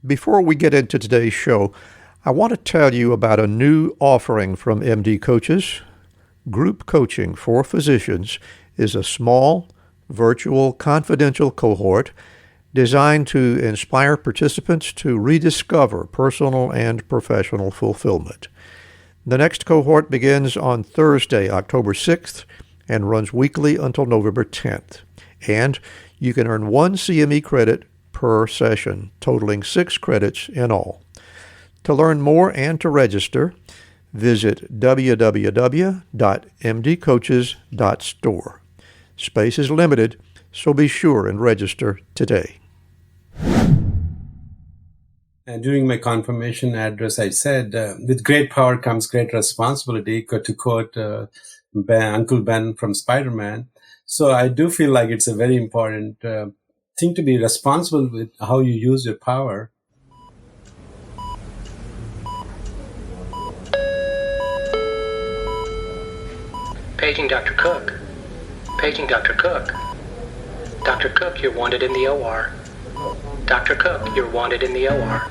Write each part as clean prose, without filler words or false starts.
Before we get into today's show, I want to tell you about a new offering from MD Coaches. Group coaching for physicians is a small, virtual, confidential cohort designed to inspire participants to rediscover personal and professional fulfillment. The next cohort begins on Thursday, October 6th, and runs weekly until November 10th. And you can earn 1 CME credit per session, totaling 6 credits in all. To learn more and to register, visit www.mdcoaches.store. Space is limited, so be sure and register today. During my confirmation address, I said, with great power comes great responsibility, to quote Uncle Ben from Spider-Man. So I do feel like it's a very important thing to be responsible with how you use your power. Paging Dr. Cook. Paging Dr. Cook. Dr. Cook, you're wanted in the OR. Dr. Cook, you're wanted in the OR.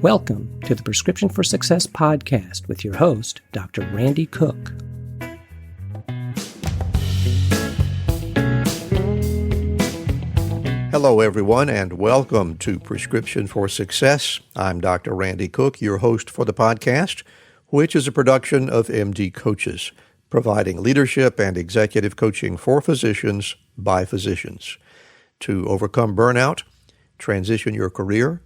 Welcome to the Prescription for Success podcast with your host, Dr. Randy Cook. Hello, everyone, and welcome to Prescription for Success. I'm Dr. Randy Cook, your host for the podcast, which is a production of MD Coaches, providing leadership and executive coaching for physicians by physicians. To overcome burnout, transition your career,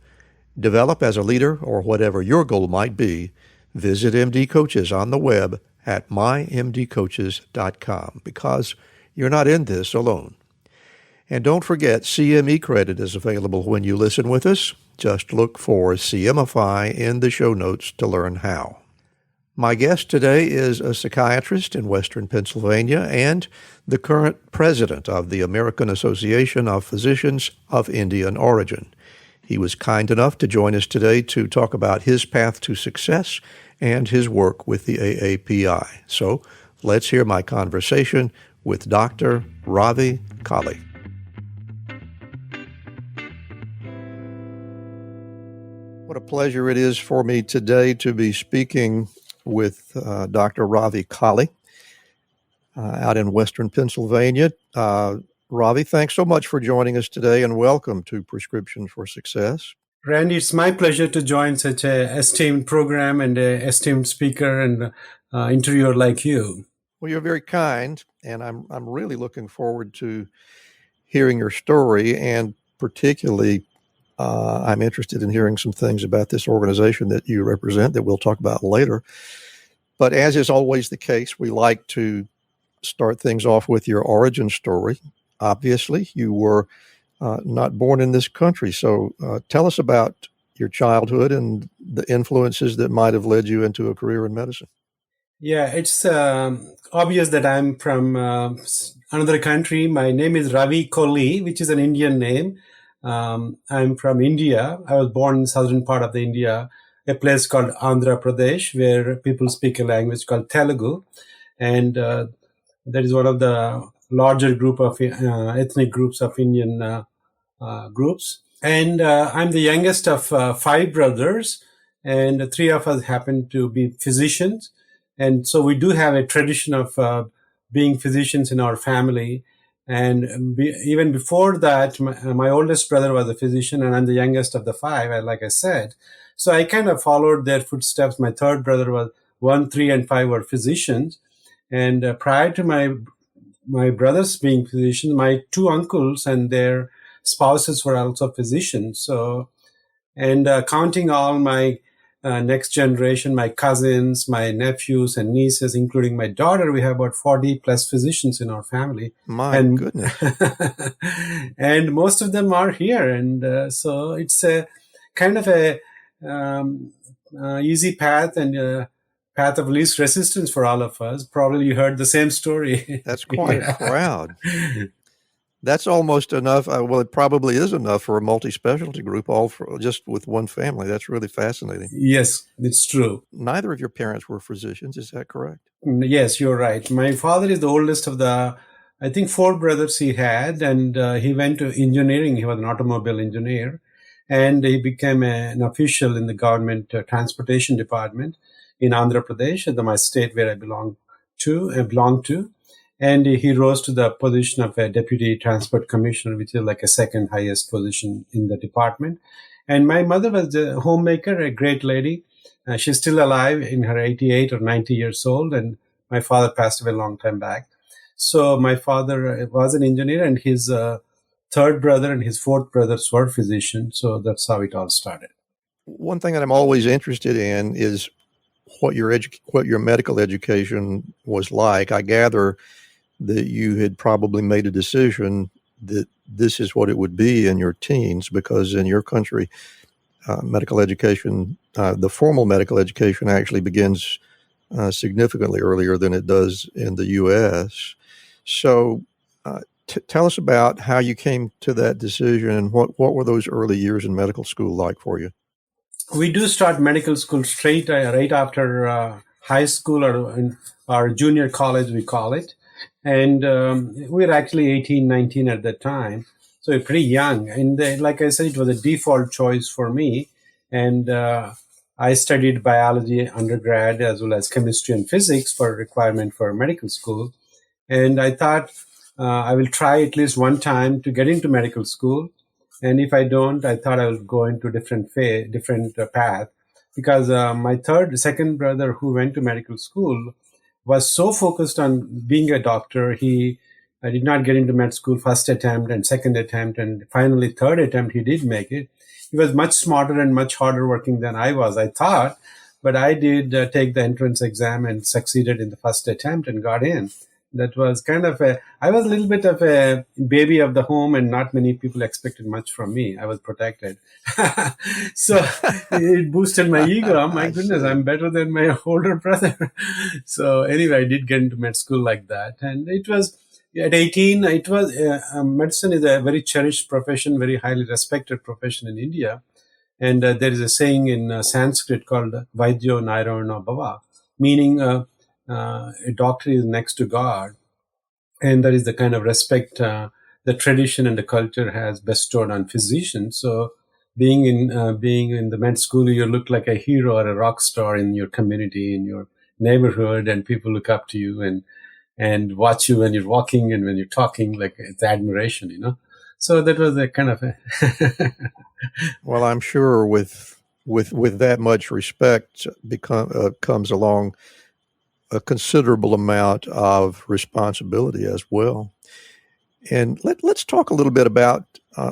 develop as a leader, or whatever your goal might be, visit MD Coaches on the web at mymdcoaches.com, because you're not in this alone. And don't forget, CME credit is available when you listen with us. Just look for CMify in the show notes to learn how. My guest today is a psychiatrist in Western Pennsylvania and the current president of the American Association of Physicians of Indian Origin. He was kind enough to join us today to talk about his path to success and his work with the AAPI. So let's hear my conversation with Dr. Ravi Kolli. What a pleasure it is for me today to be speaking with Dr. Ravi Kolli out in Western Pennsylvania. Ravi, thanks so much for joining us today, and welcome to Prescription for Success. Randy, it's my pleasure to join such an esteemed program and an esteemed speaker and interviewer like you. Well, you're very kind, and I'm really looking forward to hearing your story, and particularly I'm interested in hearing some things about this organization that you represent that we'll talk about later. But as is always the case, we like to start things off with your origin story. Obviously, you were not born in this country. So tell us about your childhood and the influences that might have led you into a career in medicine. Yeah, it's obvious that I'm from another country. My name is Ravi Kolli, which is an Indian name. I'm from India. I was born in the southern part of the India, a place called Andhra Pradesh, where people speak a language called Telugu. And that is one of the larger group of ethnic groups of Indian groups. And I'm the youngest of 5 brothers, and 3 of us happen to be physicians. And so we do have a tradition of being physicians in our family. And even before that, my oldest brother was a physician, and I'm the youngest of the 5, like I said. So I kind of followed their footsteps. My third brother was 1, 3, and 5 were physicians. And prior to my brothers being physicians, my 2 uncles and their spouses were also physicians. So, and counting all my next generation, my cousins, my nephews and nieces, including my daughter, we have about 40 plus physicians in our family. My goodness. And most of them are here. And so it's a kind of a easy path and path of least resistance for all of us. Probably you heard the same story. That's quite proud. That's almost enough. Well, it probably is enough for a multi-specialty group, all for just with one family. That's really fascinating. Yes, it's true. Neither of your parents were physicians, is that correct? Yes, you're right. My father is the oldest of the, I think, four brothers he had, and he went to engineering. He was an automobile engineer, and he became an official in the government transportation department in Andhra Pradesh, my state where I belong to. And he rose to the position of a deputy transport commissioner, which is like a second highest position in the department. And my mother was a homemaker, a great lady. She's still alive in her 88 or 90 years old, and my father passed away a long time back. So my father was an engineer, and his third brother and his fourth brothers were physicians. So that's how it all started. One thing that I'm always interested in is what your medical education was like. I gather that you had probably made a decision that this is what it would be in your teens, because in your country, medical education, the formal medical education actually begins significantly earlier than it does in the U.S. So tell us about how you came to that decision, and what were those early years in medical school like for you? We do start medical school straight right after high school or junior college, we call it. And we were actually 18, 19 at that time. So we're pretty young. And like I said, it was a default choice for me. And I studied biology undergrad as well as chemistry and physics for requirement for medical school. And I thought I will try at least one time to get into medical school. And if I don't, I thought I would go into different path. Because my second brother who went to medical school was so focused on being a doctor. He did not get into med school first attempt and second attempt, and finally third attempt he did make it. He was much smarter and much harder working than I was, I thought, but I did take the entrance exam and succeeded in the first attempt and got in. That was kind of I was a little bit of a baby of the home, and not many people expected much from me. I was protected. So it boosted my ego. Oh my goodness, I'm better than my older brother. So anyway, I did get into med school like that. And it was, at 18, it was, medicine is a very cherished profession, very highly respected profession in India. And there is a saying in Sanskrit called Vaidyo Nairayana Bhava, meaning a doctor is next to God, and that is the kind of respect the tradition and the culture has bestowed on physicians. So, being in the med school, you look like a hero or a rock star in your community, in your neighborhood, and people look up to you and watch you when you're walking and when you're talking. Like, it's admiration, you know. So that was a kind of a Well, I'm sure with that much respect comes along a considerable amount of responsibility as well. And let's talk a little bit about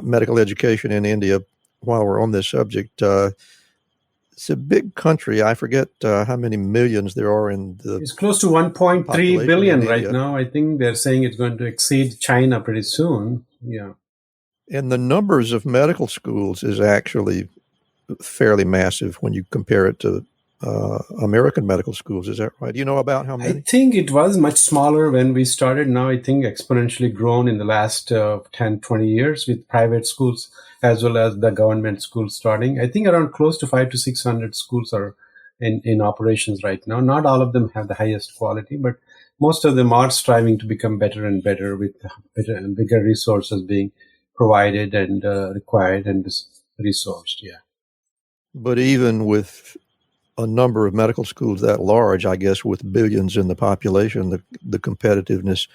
medical education in India while we're on this subject. It's a big country. I forget how many millions there are in the. It's close to 1.3 billion right now. I think they're saying it's going to exceed China pretty soon. Yeah. And the numbers of medical schools is actually fairly massive when you compare it to American medical schools. Is that right? Do you know about how many? I think it was much smaller when we started. Now I think exponentially grown in the last 10, 20 years with private schools as well as the government schools starting. I think around close to 500 to 600 schools are in operations right now. Not all of them have the highest quality, but most of them are striving to become better and better with better and bigger resources being provided and required and resourced. Yeah. But even with a number of medical schools that large, I guess with billions in the population, the competitiveness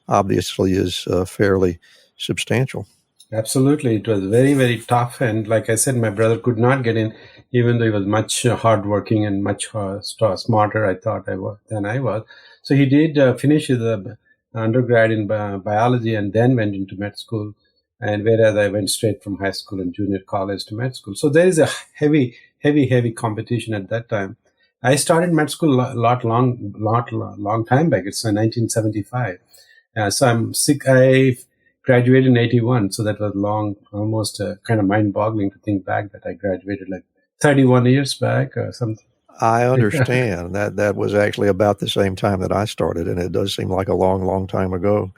obviously is fairly substantial. Absolutely. It was very, very tough. And like I said, my brother could not get in, even though he was much hardworking and much smarter, I thought than I was. So he did finish his undergrad in biology and then went into med school. And whereas I went straight from high school and junior college to med school. So there is a heavy competition at that time. I started med school long time back. It's 1975. So I graduated in 81. So that was long, almost kind of mind-boggling to think back that I graduated like 31 years back or something. I understand. That was actually about the same time that I started, and it does seem like a long, long time ago.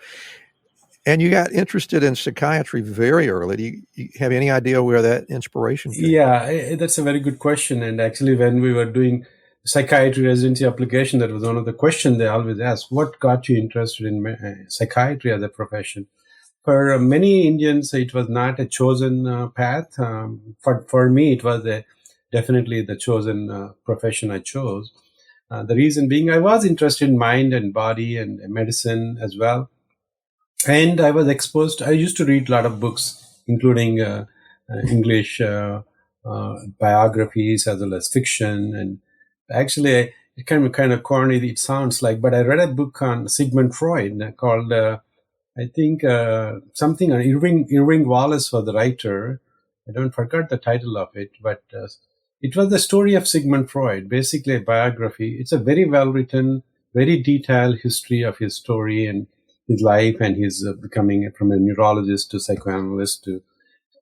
And you got interested in psychiatry very early. Do you have any idea where that inspiration came? Yeah, that's a very good question. And actually, when we were doing psychiatry residency application, that was one of the questions they always ask: what got you interested in psychiatry as a profession? For many Indians, it was not a chosen path. For me, it was definitely the chosen profession I chose. The reason being, I was interested in mind and body and medicine as well. And I was exposed, I used to read a lot of books, including English biographies as well as fiction. And actually, it can be kind of corny, it sounds like, but I read a book on Sigmund Freud called, I think, something on Irving Wallace was the writer. I don't forget the title of it, but it was the story of Sigmund Freud, basically a biography. It's a very well written, very detailed history of his story and his life and his becoming from a neurologist to psychoanalyst to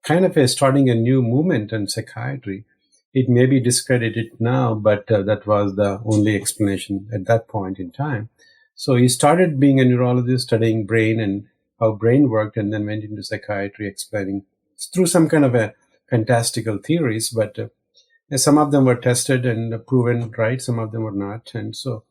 kind of starting a new movement in psychiatry. It may be discredited now, but that was the only explanation at that point in time. So he started being a neurologist, studying brain and how brain worked, and then went into psychiatry, explaining through some kind of a fantastical theories. But some of them were tested and proven right, some of them were not. And so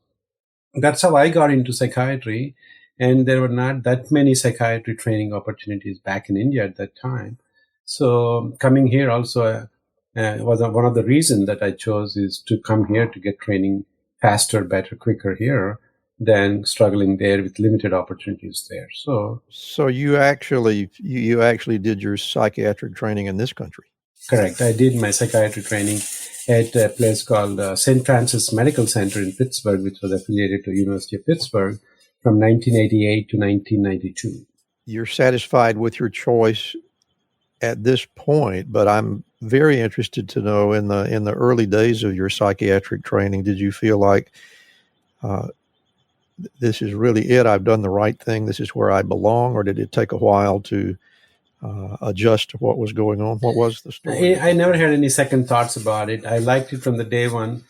that's how I got into psychiatry. And there were not that many psychiatry training opportunities back in India at that time. So coming here also was one of the reasons that I chose is to come here to get training faster, better, quicker here than struggling there with limited opportunities there. So you actually did your psychiatric training in this country? Correct. I did my psychiatry training at a place called St. Francis Medical Center in Pittsburgh, which was affiliated to University of Pittsburgh from 1988 to 1992. You're satisfied with your choice at this point, but I'm very interested to know in the early days of your psychiatric training, did you feel like this is really it? I've done the right thing. This is where I belong, or did it take a while to adjust to what was going on? What was the story? I never had any second thoughts about it. I liked it from the day one.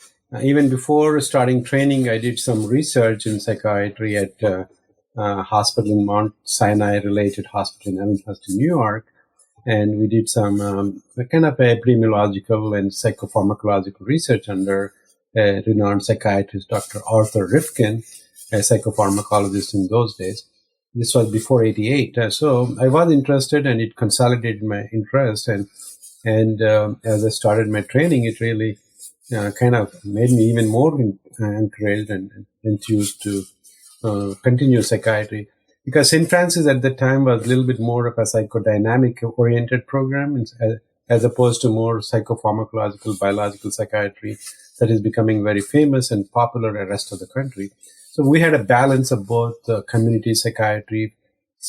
Even before starting training, I did some research in psychiatry at a hospital in Mount Sinai-related hospital in Elmhurst, New York. And we did some kind of epidemiological and psychopharmacological research under a renowned psychiatrist, Dr. Arthur Rifkin, a psychopharmacologist in those days. This was before 88. So I was interested and it consolidated my interest. And as I started my training, it really kind of made me even more encouraged and enthused to continue psychiatry. Because St. Francis at the time was a little bit more of a psychodynamic-oriented program as opposed to more psychopharmacological, biological psychiatry that is becoming very famous and popular in the rest of the country. So we had a balance of both community psychiatry,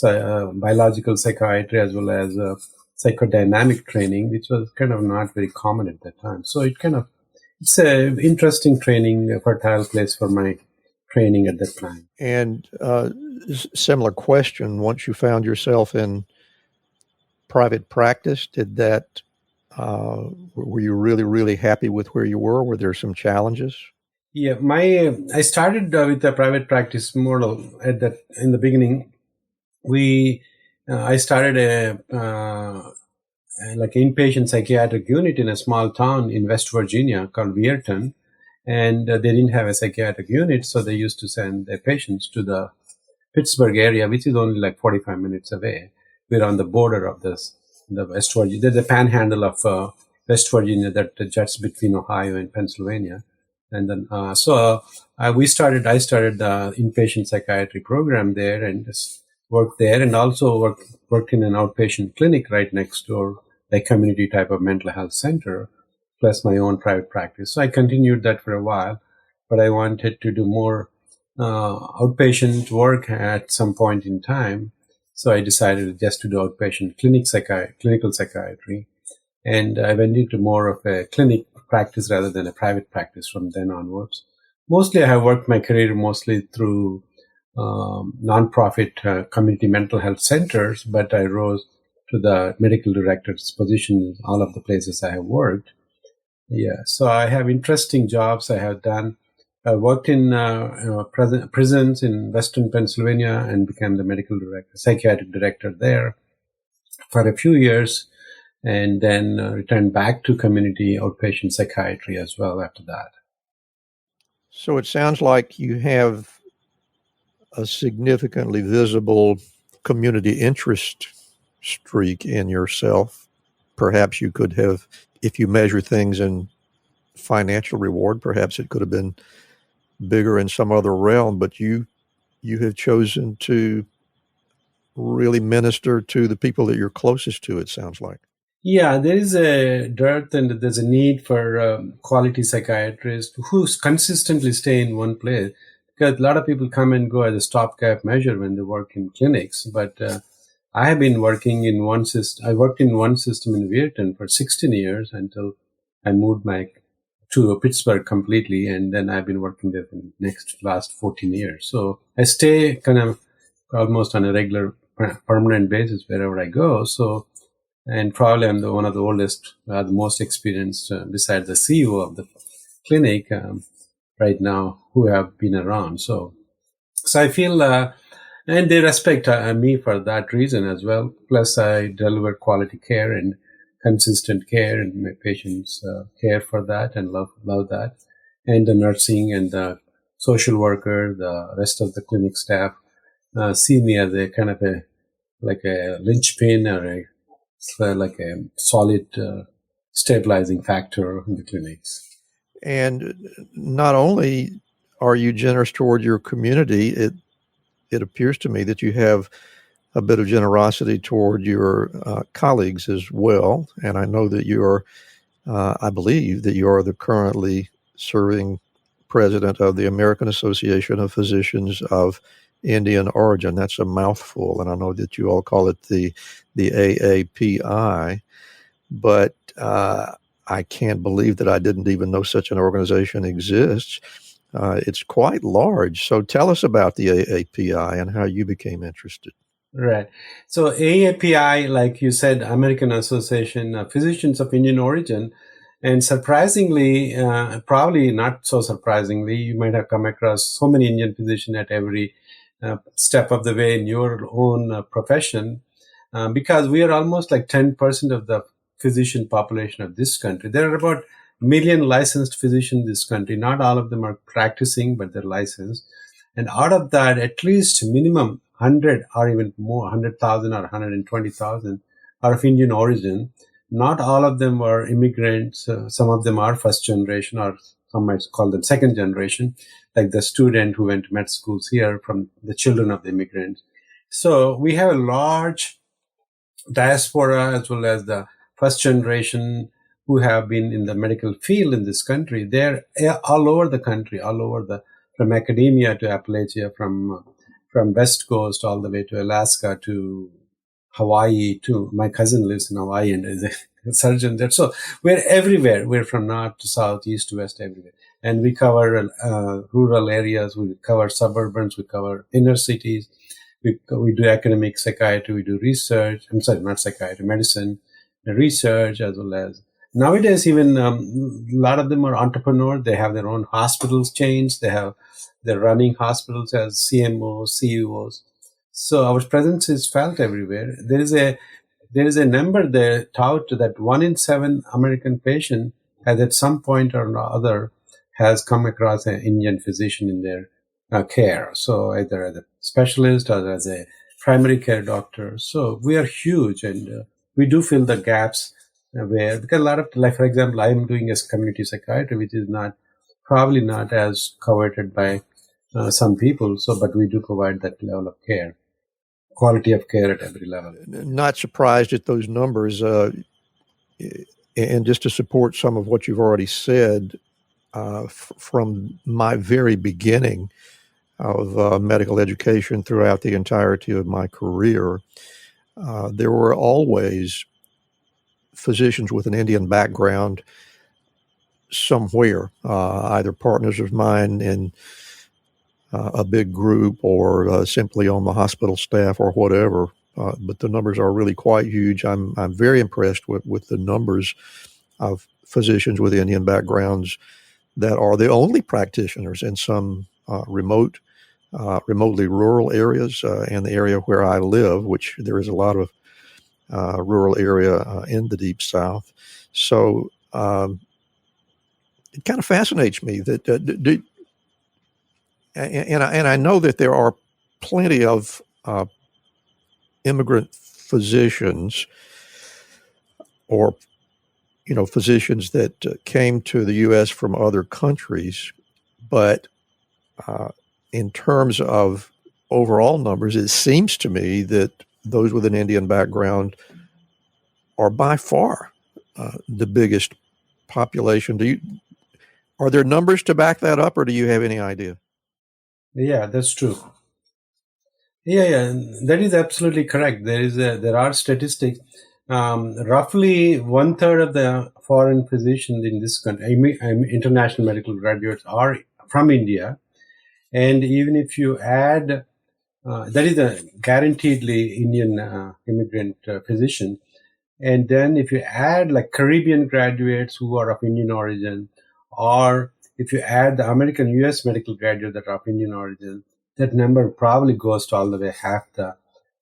biological psychiatry, as well as psychodynamic training, which was kind of not very common at that time. So it's an interesting training, a fertile place for my training at that time. And similar question, once you found yourself in private practice, were you really, really happy with where you were? Were there some challenges? Yeah, I started with the private practice model in the beginning. I started like inpatient psychiatric unit in a small town in West Virginia called Weirton. And they didn't have a psychiatric unit, so they used to send their patients to the Pittsburgh area, which is only like 45 minutes away. We're on the border of the West Virginia. There's a panhandle of West Virginia that juts between Ohio and Pennsylvania. And then, I started the inpatient psychiatry program there and just worked there, and also worked in an outpatient clinic right next door, a community type of mental health center, plus my own private practice. So I continued that for a while, but I wanted to do more outpatient work at some point in time. So I decided just to do outpatient clinical psychiatry. And I went into more of a clinic practice rather than a private practice from then onwards. Mostly I have worked my career mostly through nonprofit community mental health centers, but I rose to the medical director's position in all of the places I have worked. Yeah, so I have interesting jobs I have done. I worked in prisons in Western Pennsylvania and became the psychiatric director there for a few years, and then returned back to community outpatient psychiatry as well after that. So it sounds like you have a significantly visible community interest streak in yourself. Perhaps you could have, if you measure things in financial reward, perhaps it could have been bigger in some other realm, but you have chosen to really minister to the people that you're closest to, it sounds like. Yeah, there is a dearth and there's a need for quality psychiatrists who consistently stay in one place. Because a lot of people come and go as a stopgap measure when they work in clinics. But I have been working in one system. I worked in one system in Weirton for 16 years until I moved to Pittsburgh completely. And then I've been working there for the last 14 years. So I stay kind of almost on a regular permanent basis wherever I go. So, and probably I'm one of the oldest, the most experienced, besides the CEO of the clinic right now, who have been around. So I feel, and they respect me for that reason as well. Plus, I deliver quality care and consistent care, and my patients care for that and love that. And the nursing and the social worker, the rest of the clinic staff see me as a kind of like a linchpin or like a solid stabilizing factor in the clinics. And not only are you generous toward your community, it appears to me that you have a bit of generosity toward your colleagues as well. And I know that I believe that you are the currently serving president of the American Association of Physicians of Indian Origin. That's a mouthful, and I know that you all call it the AAPI, but I can't believe that I didn't even know such an organization exists. It's quite large. So tell us about the AAPI and how you became interested. Right. So AAPI, like you said, American Association of Physicians of Indian Origin, and surprisingly, probably not so surprisingly, you might have come across so many Indian physicians at every step of the way in your own profession, because we are almost like 10% of the physician population of this country. There are about a million licensed physicians in this country. Not all of them are practicing, but they're licensed. And out of that, at least minimum 100 or even more, 100,000 or 120,000 are of Indian origin. Not all of them were immigrants. Some of them are first generation, or some might call them second generation, like the student who went to med schools here from the children of the immigrants. So we have a large diaspora as well as the first generation who have been in the medical field in this country. They're all over the country, from academia to Appalachia, from West Coast all the way to Alaska to Hawaii. To my cousin lives in Hawaii and is a surgeon there. So we're everywhere. We're from north to south, east to west, everywhere. And we cover rural areas, we cover suburbans, we cover inner cities. We do academic psychiatry, we do research. I'm sorry, not psychiatry, medicine, research, as well as nowadays even a lot of them are entrepreneurs. They have their own hospitals chains. They're running hospitals as CMOs, CEOs. So our presence is felt everywhere. There is a number there tout that 1 in 7 American patient has at some point or another has come across an Indian physician in their care. So either as a specialist or as a primary care doctor. So we are huge, and we do fill the gaps because a lot of, like for example, I am doing a community psychiatry, which is probably not as coveted by some people. So, but we do provide that level of care, quality of care at every level. Not surprised at those numbers. And just to support some of what you've already said, from my very beginning of medical education throughout the entirety of my career, there were always physicians with an Indian background somewhere, either partners of mine in a big group or simply on the hospital staff or whatever. But the numbers are really quite huge. I'm very impressed with the numbers of physicians with Indian backgrounds that are the only practitioners in some remotely rural areas, and the area where I live, which there is a lot of rural area in the Deep South. So it kind of fascinates me that, and I know that there are plenty of immigrant physicians, or physicians that came to the U.S. from other countries, but in terms of overall numbers, it seems to me that those with an Indian background are by far the biggest population. Are there numbers to back that up, or do you have any idea? Yeah, that's true. Yeah, that is absolutely correct. There are statistics. Roughly 1/3 of the foreign physicians in this country, international medical graduates, are from India. And even if you add, that is a guaranteedly Indian immigrant physician. And then if you add like Caribbean graduates who are of Indian origin, or if you add the American US medical graduates that are of Indian origin, that number probably goes to all the way half the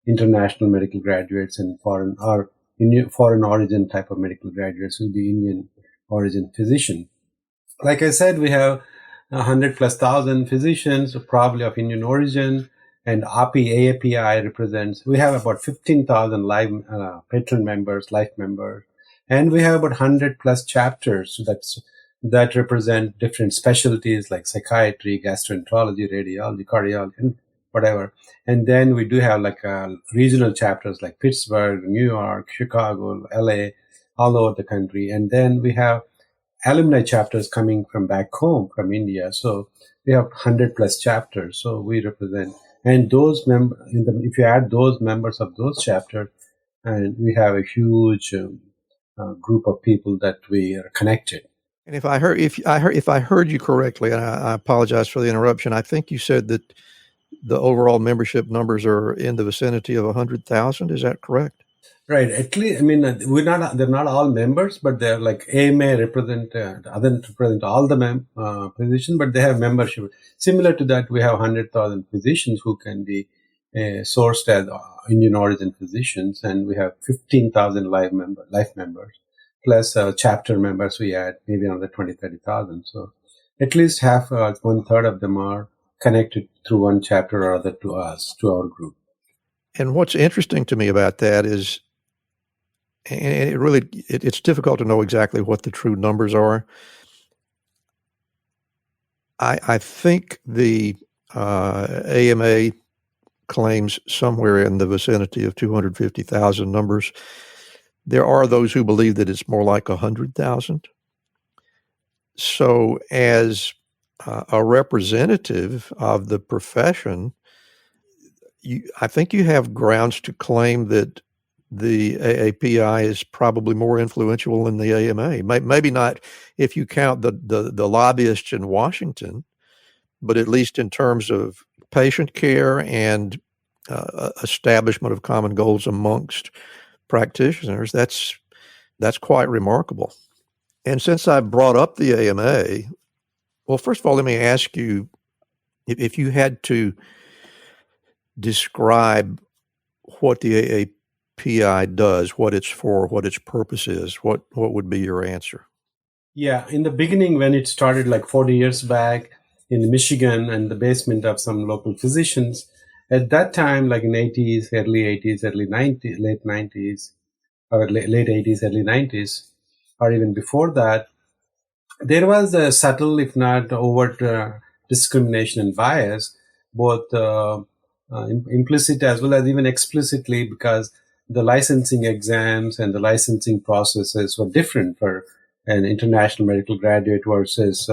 international medical graduates and foreign origin type of medical graduates will be Indian origin physician. Like I said, we have 100,000+ physicians, probably of Indian origin, and AAPI represents, we have about 15,000 live patron members, life members, and we have about 100+ chapters that represent different specialties like psychiatry, gastroenterology, radiology, cardiology, and whatever. And then we do have like regional chapters like Pittsburgh, New York, Chicago, LA, all over the country. And then we have alumni chapters coming from back home from India. So we have 100+ chapters. So we represent, and those if you add those members of those chapters, and we have a huge group of people that we are connected. And if I heard you correctly, and I apologize for the interruption, I think you said that the overall membership numbers are in the vicinity of 100,000. Is that correct? Right. At least, I mean, they're not all members, but they're like AMA represent all the physicians, but they have membership. Similar to that, we have 100,000 physicians who can be sourced as Indian origin physicians, and we have 15,000 life members, plus chapter members. We add maybe another 20,000-30,000. So at least half, 1/3 of them are connected through one chapter or other to us, to our group. And what's interesting to me about that is, and it's difficult to know exactly what the true numbers are. I think the AMA claims somewhere in the vicinity of 250,000 numbers. There are those who believe that it's more like 100,000. So as a representative of the profession, I think you have grounds to claim that the AAPI is probably more influential than the AMA. Maybe not if you count the lobbyists in Washington, but at least in terms of patient care and establishment of common goals amongst practitioners, that's quite remarkable. And since I brought up the AMA, well, first of all, let me ask you, if you had to describe what the AAPI does, what it's for, what its purpose is, what would be your answer? Yeah, in the beginning, when it started like 40 years back in Michigan and the basement of some local physicians, at that time, like in early 80s, late 90s, or late 80s, early 90s, or even before that, there was a subtle, if not overt, discrimination and bias, both implicit as well as even explicitly, because the licensing exams and the licensing processes were different for an international medical graduate versus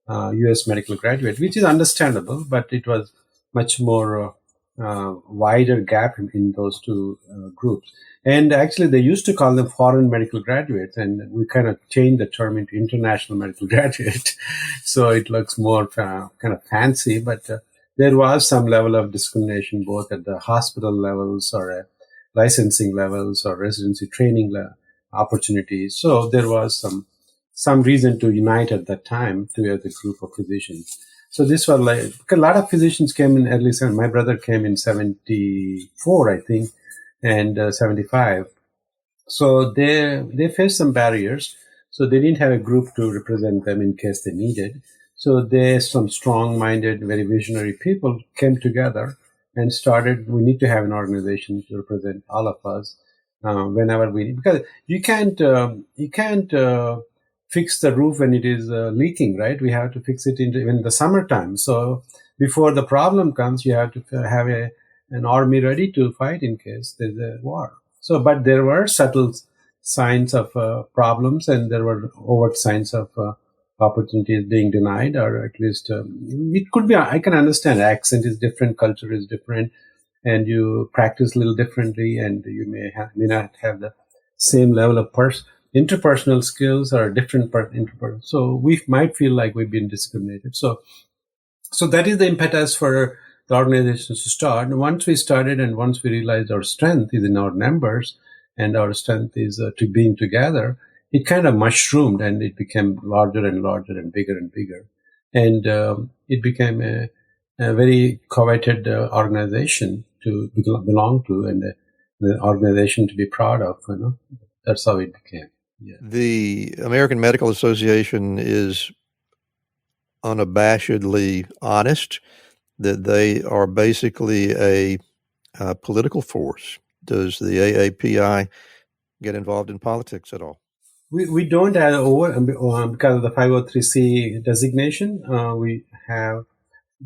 U.S. medical graduate, which is understandable, but it was much more wider gap in those two groups. And actually, they used to call them foreign medical graduates, and we kind of changed the term into international medical graduate. So it looks more kind of fancy, but there was some level of discrimination both at the hospital levels or licensing levels or residency training opportunities. So there was some some reason to unite at that time to have the group of physicians. So this was like, a lot of physicians came in early 70s. My brother came in 74, I think, and 75. So they faced some barriers. So they didn't have a group to represent them in case they needed. So some strong-minded, very visionary people came together and started, we need to have an organization to represent all of us whenever we need. Because you can't fix the roof when it is leaking, right? We have to fix it in the summertime. So before the problem comes, you have to have an army ready to fight in case there's a war. So, but there were subtle signs of problems, and there were overt signs of opportunities being denied, or at least it could be. I can understand accent is different, culture is different, and you practice a little differently, and you may not have the same level of interpersonal skills or different interpersonal. So we might feel like we've been discriminated. So that is the impetus for the organization to start. And once we started, and once we realized our strength is in our numbers, and our strength is to being together, it kind of mushroomed, and it became larger and larger and bigger and bigger. And it became a very coveted organization to belong to, and an organization to be proud of. That's how it became. Yeah. The American Medical Association is unabashedly honest that they are basically a political force. Does the AAPI get involved in politics at all? We don't have because of the 503C designation. We have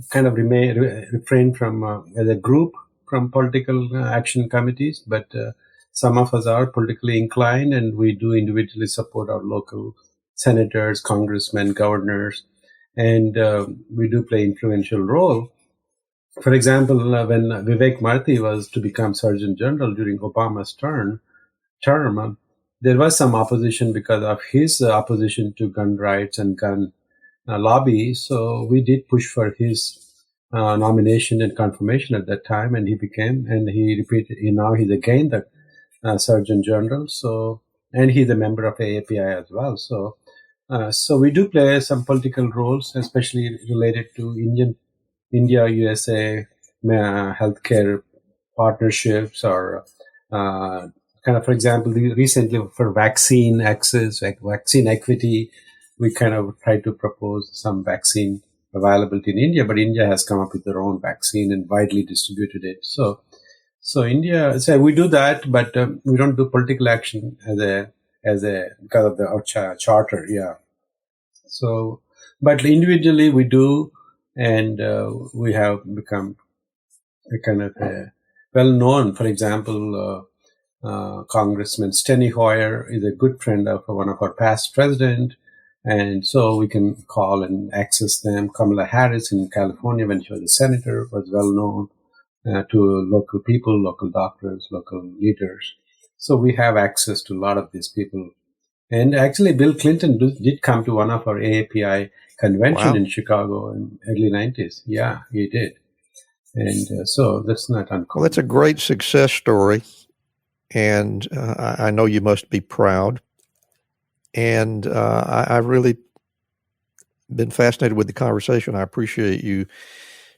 kind of refrained from, as a group, from political action committees, but some of us are politically inclined, and we do individually support our local senators, congressmen, governors, and we do play influential role. For example, when Vivek Murthy was to become Surgeon General during Obama's term, there was some opposition because of his opposition to gun rights and gun lobby. So we did push for his nomination and confirmation at that time, and he repeated. Now he's again the Surgeon General. So, and he's a member of AAPI as well. So we do play some political roles, especially related to India-USA healthcare partnerships, or kind of, for example, recently for vaccine access, vaccine equity, we kind of tried to propose some vaccine availability in India, but India has come up with their own vaccine and widely distributed it. So India, we do that, but we don't do political action as a because of our charter. Yeah. So, but individually we do, and we have become a kind of well known. For example, Congressman Steny Hoyer is a good friend of one of our past president, and so we can call and access them. Kamala Harris in California, when she was a senator, was well known to local people, local doctors, local leaders. So we have access to a lot of these people. And actually, Bill Clinton did come to one of our AAPI convention in Chicago in early 90s. Yeah, he did. And so that's not uncommon. Well, that's a great success story. And I know you must be proud. And I've really been fascinated with the conversation. I appreciate you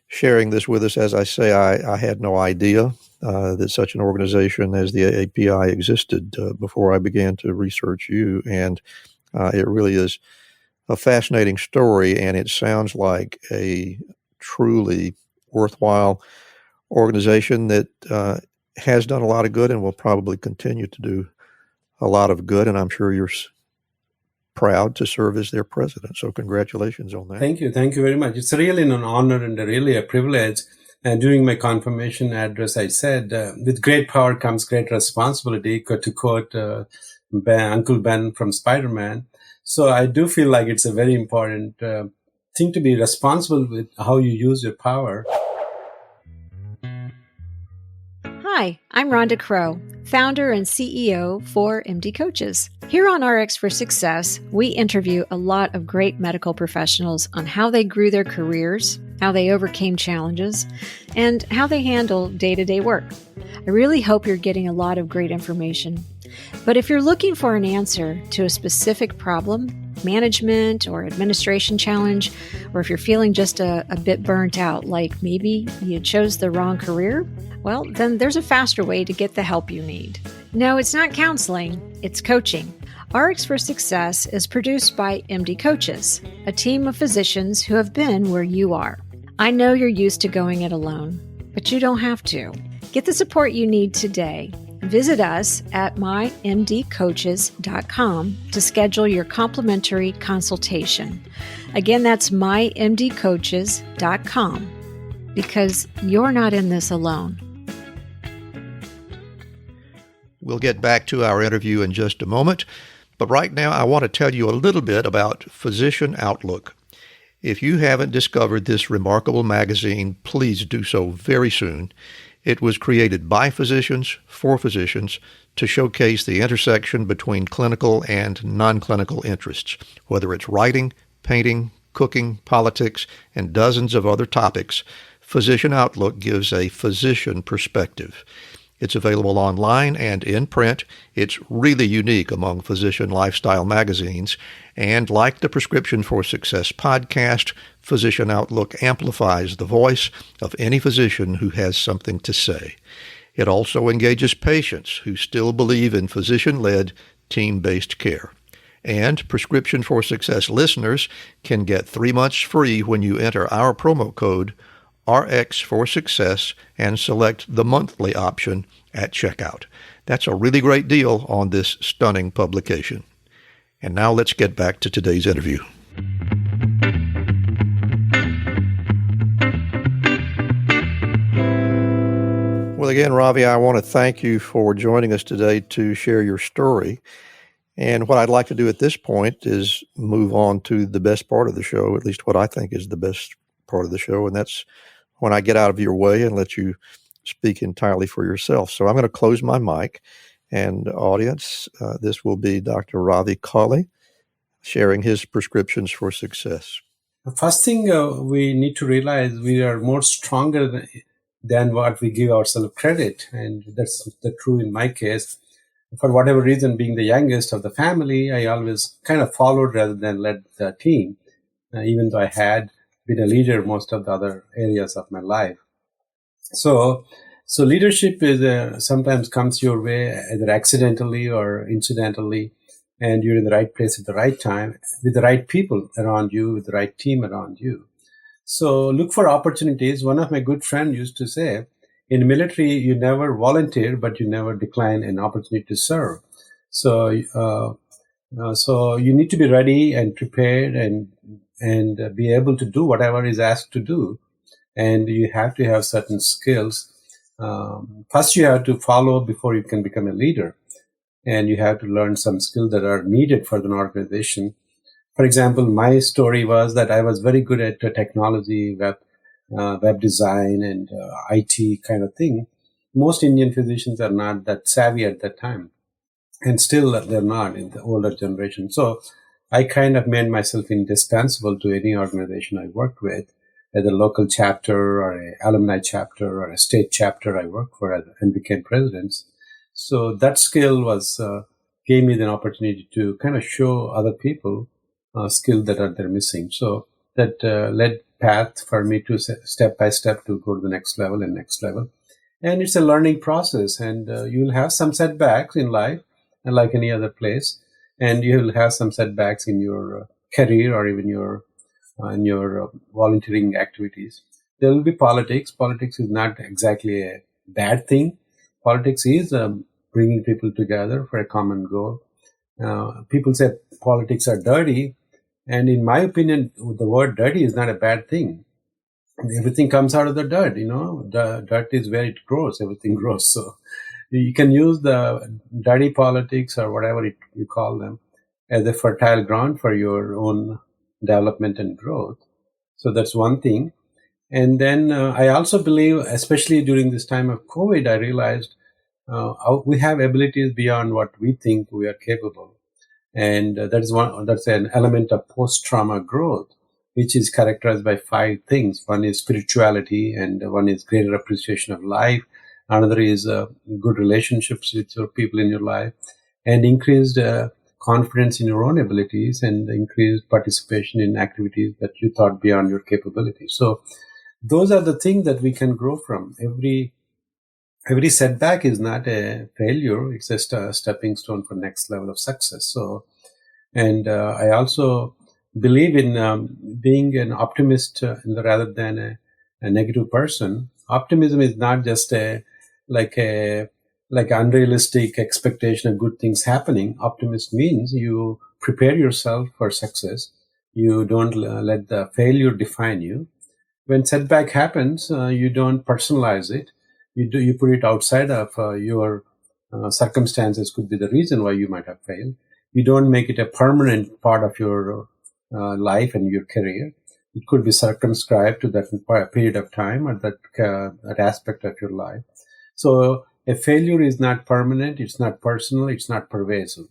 sharing this with us. As I say, I had no idea that such an organization as the AAPI existed before I began to research you. And it really is a fascinating story, and it sounds like a truly worthwhile organization that has done a lot of good and will probably continue to do a lot of good. And I'm sure you're proud to serve as their president. So congratulations on that. Thank you. Thank you very much. It's really an honor and really a privilege. And during my confirmation address, I said, with great power comes great responsibility, to quote Uncle Ben from Spider-Man. So I do feel like it's a very important thing to be responsible with how you use your power. Hi, I'm Rhonda Crow, founder and CEO for MD Coaches. Here on RX for Success, we interview a lot of great medical professionals on how they grew their careers, how they overcame challenges, and how they handle day-to-day work. I really hope you're getting a lot of great information. But if you're looking for an answer to a specific problem, management or administration challenge, or if you're feeling just a bit burnt out, like maybe you chose the wrong career, well, then there's a faster way to get the help you need. No, it's not counseling, it's coaching. RX for Success is produced by MD Coaches, a team of physicians who have been where you are. I know you're used to going it alone, but you don't have to. Get the support you need today. Visit us at mymdcoaches.com to schedule your complimentary consultation. Again, that's mymdcoaches.com, because you're not in this alone. We'll get back to our interview in just a moment, but right now I want to tell you a little bit about Physician Outlook. If you haven't discovered this remarkable magazine, please do so very soon. It was created by physicians for physicians to showcase the intersection between clinical and non-clinical interests, whether it's writing, painting, cooking, politics, and dozens of other topics. Physician Outlook gives a physician perspective. It's available online and in print. It's really unique among physician lifestyle magazines. And like the Prescription for Success podcast, Physician Outlook amplifies the voice of any physician who has something to say. It also engages patients who still believe in physician-led, team-based care. And Prescription for Success listeners can get 3 months free when you enter our promo code RX for Success and select the monthly option at checkout. That's a really great deal on this stunning publication. And now let's get back to today's interview. Well, again, Ravi, I want to thank you for joining us today to share your story. And what I'd like to do at this point is move on to the best part of the show, at least what I think is the best part of the show, and that's when I get out of your way and let you speak entirely for yourself. So I'm going to close my mic, and audience, this will be Dr. Ravi Kolli sharing his prescriptions for success. The first thing we need to realize, we are more stronger than what we give ourselves credit, and that's true in my case. For whatever reason, being the youngest of the family, I always kind of followed rather than led the team, even though I had been a leader most of the other areas of my life. So leadership is sometimes comes your way either accidentally or incidentally, and you're in the right place at the right time with the right people around you, with the right team around you. So look for opportunities. One of my good friends used to say, in the military, you never volunteer, but you never decline an opportunity to serve. So you need to be ready and prepared and be able to do whatever is asked to do. And you have to have certain skills. First, you have to follow before you can become a leader. And you have to learn some skills that are needed for an organization. For example, my story was that I was very good at technology, web design, and IT kind of thing. Most Indian physicians are not that savvy at that time. And still, they're not in the older generation. So I kind of made myself indispensable to any organization I worked with, as a local chapter or an alumni chapter or a state chapter I worked for and became president. So that skill gave me the opportunity to kind of show other people skills that they're missing. So that led path for me to step by step to go to the next level and next level. And it's a learning process, and you'll have some setbacks in life, and like any other place, and you'll have some setbacks in your career or even in your volunteering activities. There will be politics. Politics is not exactly a bad thing. Politics is bringing people together for a common goal. People say politics are dirty, and in my opinion, the word dirty is not a bad thing. Everything comes out of the dirt, The dirt is where it grows. Everything grows. So you can use the dirty politics or whatever you call them as a fertile ground for your own development and growth. So that's one thing. And then I also believe, especially during this time of COVID, I realized we have abilities beyond what we think we are capable. And that's an element of post-trauma growth, which is characterized by 5 things. One is spirituality, and one is greater appreciation of life. Another is good relationships with your people in your life, and increased confidence in your own abilities and increased participation in activities that you thought beyond your capability. So those are the things that we can grow from. Every setback is not a failure. It's just a stepping stone for next level of success. So, and I also believe in being an optimist rather than a negative person. Optimism is not just like unrealistic expectation of good things happening. Optimist means you prepare yourself for success. You don't let the failure define you. When setback happens, you don't personalize it. You put it outside of your circumstances. Could be the reason why you might have failed. You don't make it a permanent part of your life and your career. It could be circumscribed to that period of time or that aspect of your life. So a failure is not permanent. It's not personal. It's not pervasive.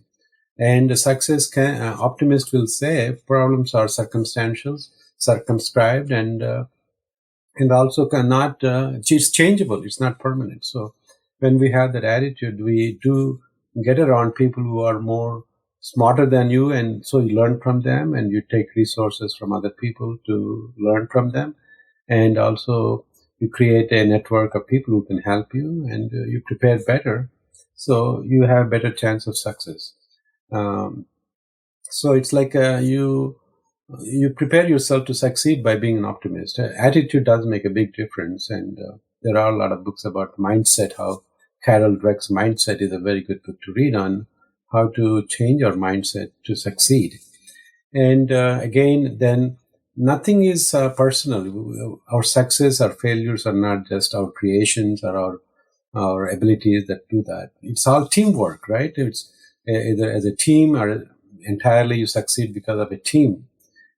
And optimist will say problems are circumstantial, circumscribed, and also cannot, it's changeable. It's not permanent. So when we have that attitude, we do get around people who are more smarter than you. And so you learn from them and you take resources from other people to learn from them. And also you create a network of people who can help you and you prepare better. So you have better chance of success. So it's like you prepare yourself to succeed by being an optimist. Attitude does make a big difference. And there are a lot of books about mindset, how Carol Dweck's Mindset is a very good book to read on how to change our mindset to succeed. And again, then nothing is personal. Our success, our failures are not just our creations or our abilities that do that. It's all teamwork, right? It's either as a team or entirely you succeed because of a team.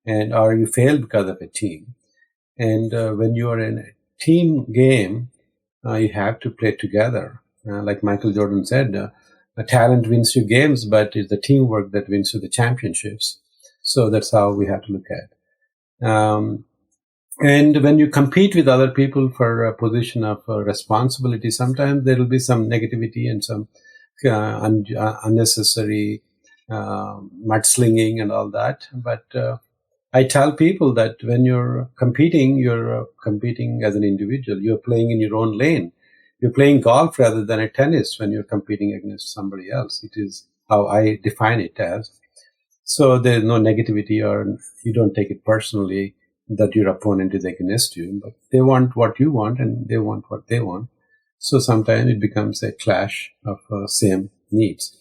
Or you fail because of a team. And when you are in a team game, you have to play together. Like Michael Jordan said, a talent wins you games, but it's the teamwork that wins you the championships. So that's how we have to look at it. And when you compete with other people for a position of responsibility, sometimes there will be some negativity and some unnecessary mudslinging and all that. But I tell people that when you're competing as an individual. You're playing in your own lane. You're playing golf rather than a tennis when you're competing against somebody else. It is how I define it as. So there's no negativity or you don't take it personally that your opponent is against you. But they want what you want and they want what they want. So sometimes it becomes a clash of same needs.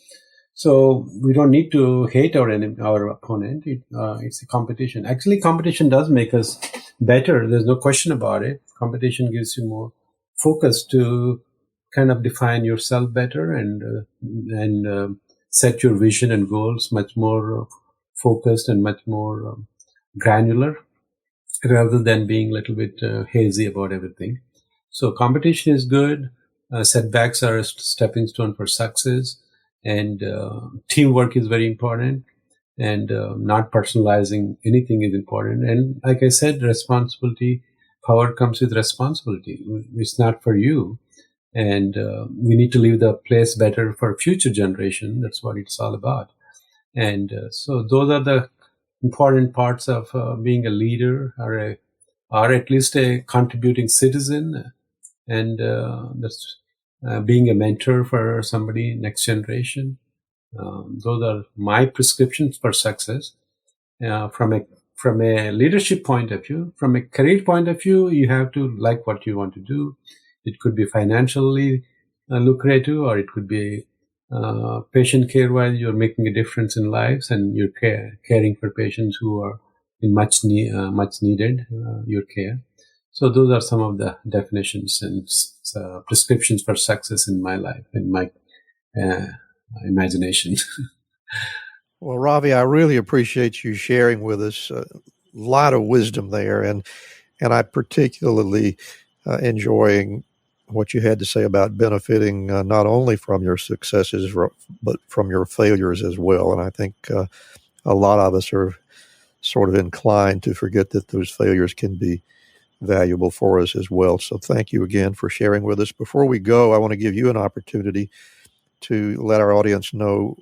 So we don't need to hate our opponent. It's a competition. Actually, competition does make us better. There's no question about it. Competition gives you more focus to kind of define yourself better and set your vision and goals much more focused and much more granular rather than being a little bit hazy about everything. So competition is good. Setbacks are a stepping stone for success. And teamwork is very important, and not personalizing anything is important. And like I said, responsibility, power comes with responsibility. It's not for you. And we need to leave the place better for future generation. That's what it's all about. And so those are the important parts of being a leader or at least a contributing citizen. And that's being a mentor for somebody, next generation. Those are my prescriptions for success. From a leadership point of view, from a career point of view, you have to like what you want to do. It could be financially lucrative, or it could be patient care wise. You're making a difference in lives, and you're caring for patients who are in much needed your care. So those are some of the definitions and prescriptions for success in my life, in my imagination. Well, Ravi, I really appreciate you sharing with us a lot of wisdom there, and I particularly enjoying what you had to say about benefiting not only from your successes but from your failures as well. And I think a lot of us are sort of inclined to forget that those failures can be valuable for us as well. So thank you again for sharing with us. Before we go, I want to give you an opportunity to let our audience know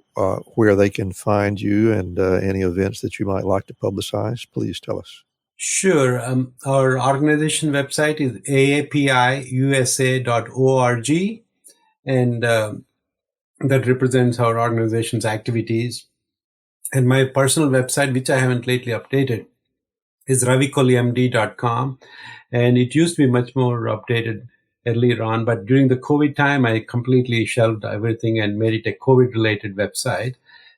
where they can find you and any events that you might like to publicize, please tell us. Sure. Our organization website is aapiusa.org, and that represents our organization's activities. And my personal website, which I haven't lately updated, is ravikollimd.com. And it used to be much more updated earlier on, but during the COVID time, I completely shelved everything and made it a COVID-related website.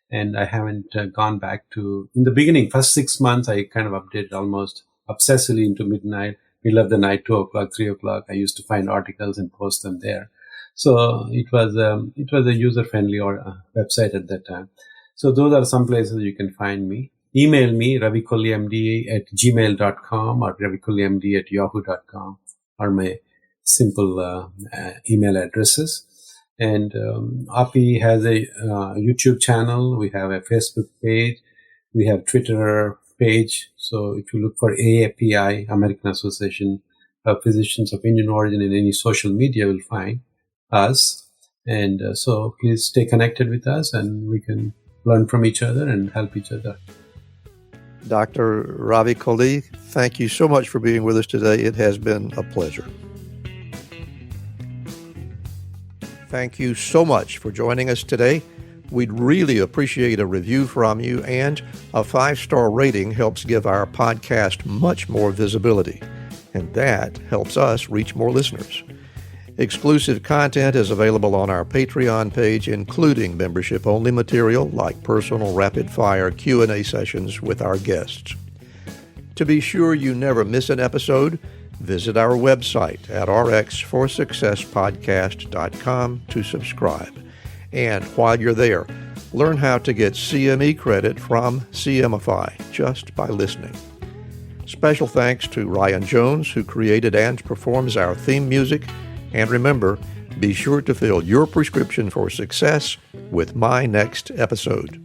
And I haven't gone back to, in the beginning, first 6 months, I kind of updated almost obsessively into midnight, middle of the night, 2 o'clock, 3 o'clock. I used to find articles and post them there. So it was a user-friendly website at that time. So those are some places you can find me. Email me, ravikollimd@gmail.com or ravikollimd@yahoo.com are my simple email addresses. And API has a YouTube channel. We have a Facebook page. We have Twitter page. So if you look for AAPI, American Association of Physicians of Indian Origin, in any social media, you'll find us. And so please stay connected with us, and we can learn from each other and help each other. Dr. Ravi Kolli, thank you so much for being with us today. It has been a pleasure. Thank you so much for joining us today. We'd really appreciate a review from you, and a 5-star rating helps give our podcast much more visibility, and that helps us reach more listeners. Exclusive content is available on our Patreon page, including membership-only material like personal rapid-fire Q&A sessions with our guests. To be sure you never miss an episode, visit our website at rxforsuccesspodcast.com to subscribe. And while you're there, learn how to get CME credit from CMify just by listening. Special thanks to Ryan Jones, who created and performs our theme music. And remember, be sure to fill your prescription for success with my next episode.